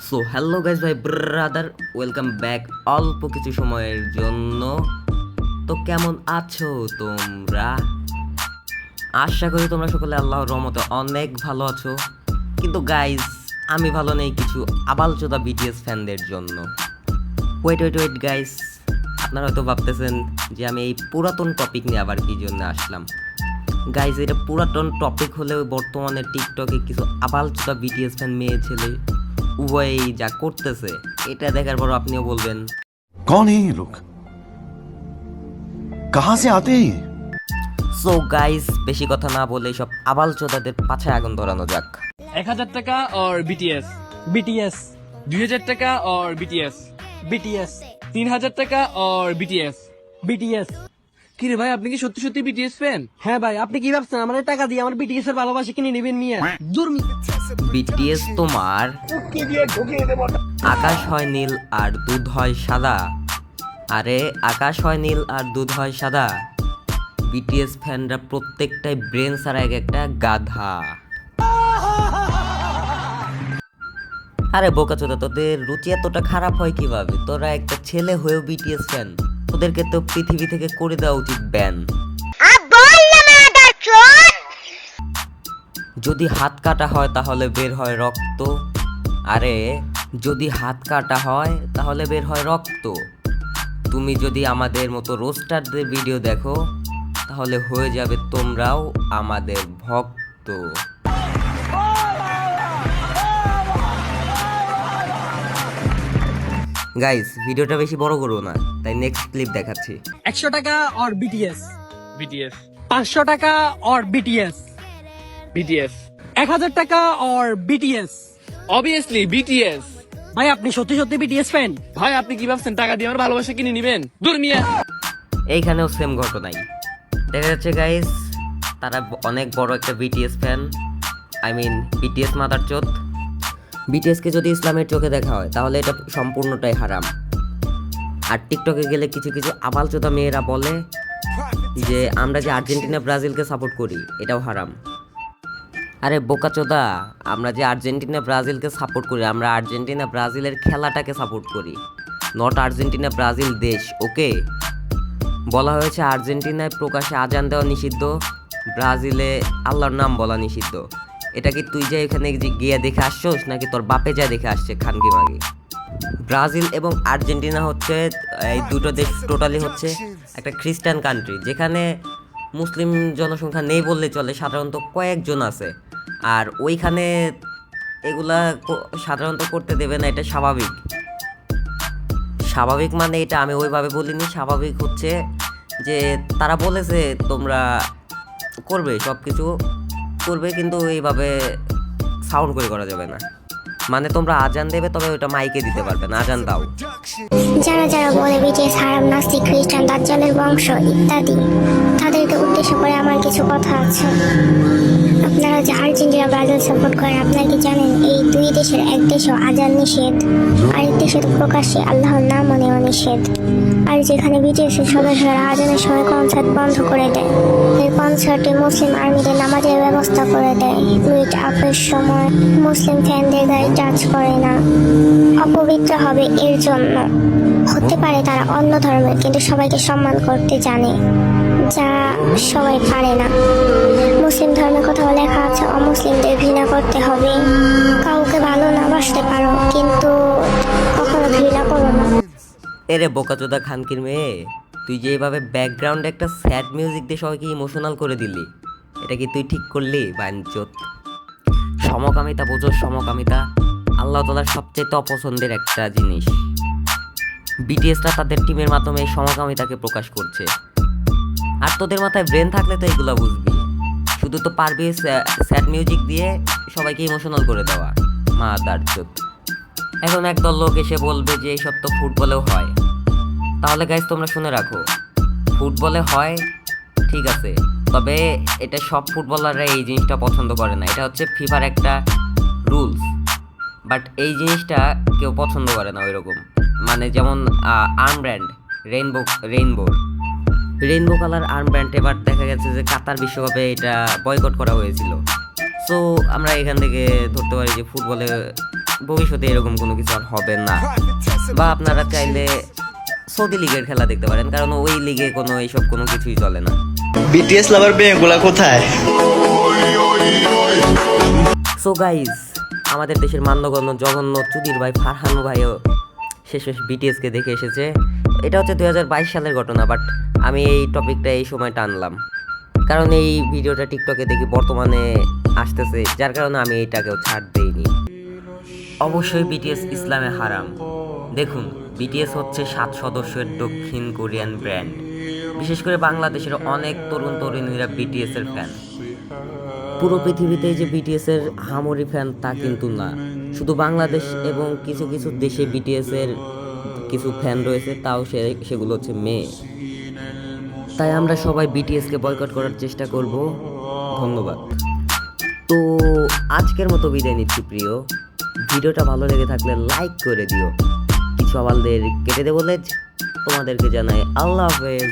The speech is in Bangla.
সো হ্যালো গাইস ভাই ব্রাদার, ওয়েলকাম ব্যাক অল্প কিছু সময়ের জন্য। তো কেমন আছো তোমরা? আশা করি তোমরা সকলে আল্লাহর রহমতে অনেক ভালো আছো। কিন্তু গাইস, আমি ভালো নেই কিছু আবালচোদা বিটিএস ফ্যানদের জন্য। ওয়েট ওয়েট ওয়েট গাইস, আপনারা হয়তো ভাবতেছেন যে আমি এই পুরাতন টপিক নিয়ে আবার কি জন্য আসলাম। গাইস, এটা পুরাতন টপিক হলেও বর্তমানে টিকটকে কিছু আবালচোদা বিটিএস ফ্যান মেয়ে ছেলে উভয়ই যা করতেছে, এটা দেখার পর আপনিও বলবেন कौन है ये लोग, कहां से आते हैं ये? সো গাইস, বেশি কথা না বলে সব আবালচোদাদের পাছায় আগুন ধরানো যাক। 1000 টাকা और बीटीएस BTS 2000 টাকা और बीटीएस BTS 3000 টাকা और बीटीएस। BTS কি রে ভাই, আপনি কি সত্যি সত্যি বিটিএস ফ্যান? হ্যাঁ ভাই, আপনি কি ভাবছেন আমাদের টাকা দিয়ে আমার BTS এর ভালোবাসা কিনে নেবেন মিয়া? দুর্মি বিটিএস তোমার আকাশ হয় নীল আর দুধ হয় সাদা। আরে আকাশ হয় নীল আর দুধ হয় সাদা। বিটিএস ফ্যানরা প্রত্যেকটাই ব্রেন ছাড়া এক একটা গাধা। আরে বোকাচোদা, তোদের রুচি এতটা খারাপ হয় কিভাবে? তোরা একটা ছেলে হয়েও বিটিএস ফ্যান, তোদেরকে তো পৃথিবী থেকে করে দেওয়া উচিত ব্যান। যদি হাত কাটা হয় তাহলে বের হয় রক্ত। আরে যদি হাত কাটা হয় তাহলে বের হয় রক্ত। তুমি যদি আমাদের মতো রোস্টারদের ভিডিও দেখো তাহলে হয়ে যাবে তোমরাও আমাদের ভক্ত। গাইস, ভিডিওটা বেশি বড় করো না, তাই নেক্সট ক্লিপ দেখাচ্ছি। 100 টাকা और BTS बीटीएस 500 টাকা और BTS बीटीएस 1000 টাকা और BTS। Obviously BTS. ভাই আপনি সত্যি সত্যি BTS ফ্যান? ভাই আপনি কি ভাবছেন টাকা দিয়ে আমার ভালোবাসা কিনে নেবেন? দূর মিয়া। এইখানেও সেম ঘটনাই দেখা যাচ্ছে গাইস। তারা অনেক বড় একটা BTS fan, I mean BTS মাদার চোদ। বিটিএসকে যদি ইসলামের চোখে দেখা হয় তাহলে এটা সম্পূর্ণটাই হারাম। আর টিকটকে গেলে কিছু কিছু আবালচোদা মেয়েরা বলে যে আমরা যে আর্জেন্টিনা ব্রাজিলকে সাপোর্ট করি এটাও হারাম। আরে বোকাচোদা, আমরা যে আর্জেন্টিনা ব্রাজিলকে সাপোর্ট করি, আমরা আর্জেন্টিনা ব্রাজিলের খেলাটাকে সাপোর্ট করি, নট আর্জেন্টিনা ব্রাজিল দেশ। ওকে, বলা হয়েছে আর্জেন্টিনায় প্রকাশ্যে আজান দেওয়া নিষিদ্ধ, ব্রাজিলে আল্লাহর নাম বলা নিষিদ্ধ। এটা কি তুই যে এখানে গিয়ে দেখে আসছোস নাকি তোর বাপে যা দেখে আসছে খানকি মাগি? ব্রাজিল এবং আর্জেন্টিনা হচ্ছে এই দুটো দেশ টোটালি হচ্ছে একটা খ্রিস্টান কান্ট্রি, যেখানে মুসলিম জনসংখ্যা নেই বললে চলে, সাধারণত কয়েকজন আছে। আর ওইখানে এগুলা সাধারণত করতে দেবে না, এটা স্বাভাবিক। স্বাভাবিক মানে এটা আমি ওইভাবে বলিনি, স্বাভাবিক হচ্ছে যে তারা বলেছে তোমরা করবে, সব কিছু করবে, কিন্তু এইভাবে সাউন্ড করে করা যাবে না। মানে তোমরা আজান দেবে, তবে ওটা মাইকে দিতে পারবে না, আজান দাও। যারা যারা বলে বিটিএস হারাম, নাস্তিক, খ্রিস্টান, দাজ্জালের বংশ ইত্যাদি, তাদেরকে উদ্দেশ্য করে আমার কিছু কথা আছে। আপনারা যে আর্জেন্টিনা ব্রাজিল সাপোর্ট করেন, আপনারা কি জানেন এই দুই দেশের এক দেশেও আজান নিষেধ, আরেক দেশে তো প্রকাশ্যে আল্লাহর নামও নেওয়া নিষেধ। আর যেখানে বিটিএস এর সদস্যরা আজানের সময় কনসার্ট বন্ধ করে দেয়, এই কনসার্টে মুসলিম আর্মিদের নামাজের ব্যবস্থা করে দেয়, মিট আপের সময় মুসলিম ফ্যানদের গায়ে টাচ করে না, অপবিত্র হবে এর জন্য। হতে পারে তারা অন্য ধর্মের, কিন্তু সবাইকে সম্মান করতে জানে, যা সবাই পারে না। মুসলিম ধর্মে কোথাও লেখা আছে অমুসলিমদের ঘৃণা করতে হবে। কাউকে ভালো না বাসতে পারো, কিন্তু কখনো ঘৃণা করো না। এরে বোকাচোদা খানকির মেয়ে, তুই যে এইভাবে ব্যাকগ্রাউন্ডে একটা স্যাড মিউজিক দিয়ে সবাইকে ইমোশনাল করে দিলি, এটা কি তুই ঠিক করলি? বাঞ্চোত। সমকামিতা বোঝো? সমকামিতা আল্লাহ তাআলার সবচেয়ে অপছন্দের একটা জিনিস। বিটিএসরা তাদের টিমের মাধ্যমে এই সমকামিতাকে প্রকাশ করছে। আর তোদের মাথায় ব্রেন থাকলে তো এগুলো বুঝবি, শুধু তো পারবি স্যাড মিউজিক দিয়ে সবাইকে ইমোশনাল করে দেওয়া। মাদার চোদ। এখন একদল লোক এসে বলবে যে এইসব তো ফুটবলেও হয়। তাহলে গাইস তোমরা শুনে রাখো, ফুটবলে হয় ঠিক আছে, তবে এটা সব ফুটবলাররা এই জিনিসটা পছন্দ করে না। এটা হচ্ছে ফিফার একটা রুলস, বাট এই জিনিসটা কেউ পছন্দ করে না ওইরকম। মানে যেমন আর্মব্যান্ড, রেইনবো কালার আর্মব্যান্ড এবার দেখা গেছে যে কাতার বিশ্বকাপে এটা বয়কট করা হয়েছিল। সো আমরা এখান থেকে ধরতে পারি যে ফুটবলে ভবিষ্যতে এরকম কোনো কিছু আর হবে না। বা আপনারা চাইলে সৌদি লিগের খেলা দেখতে পারেন, কারণ ওই লিগে কোনো এইসব কোনো কিছুই চলে না। বিটিএস লাভার মেয়েগুলা কোথায়? সো গাইজ, আমাদের দেশের মান্যগণ্য জঘন্য চুদির ভাই ফারহান ভাইও শেষ বিটিএসকে দেখে এসেছে। এটা হচ্ছে 2022 সালের ঘটনা, বাট আমি এই টপিকটা এই সময় টানলাম কারণ এই ভিডিওটা টিকটকে দেখি বর্তমানে আসতেছে, যার কারণে আমি এইটাকেও ছাড় দেইনি। অবশ্যই বিটিএস ইসলামে হারাম। দেখুন, বিটিএস হচ্ছে 7 সদস্যের দক্ষিণ কোরিয়ান ব্র্যান্ড। বিশেষ করে বাংলাদেশের অনেক তরুণ তরুণীরা বিটিএস এর ফ্যান। পুরো পৃথিবীতে যে বিটিএস এর হামরি ফ্যান তা কিন্তু না, শুধু বাংলাদেশ এবং কিছু কিছু দেশে বিটিএস এর কিছু ফ্যান রয়েছে, তাও সেগুলো হচ্ছে মেয়ে। তাই আমরা সবাই বিটিএসকে বয়কট করার চেষ্টা করব। ধন্যবাদ। তো আজকের মতো বিদায় নিচ্ছি প্রিয়। ভিডিওটা ভালো লেগে থাকলে লাইক করে দিও। কিছু আবালদের কেটে দেবো লেজ। তোমাদেরকে জানাই আল্লাহ হাফেজ।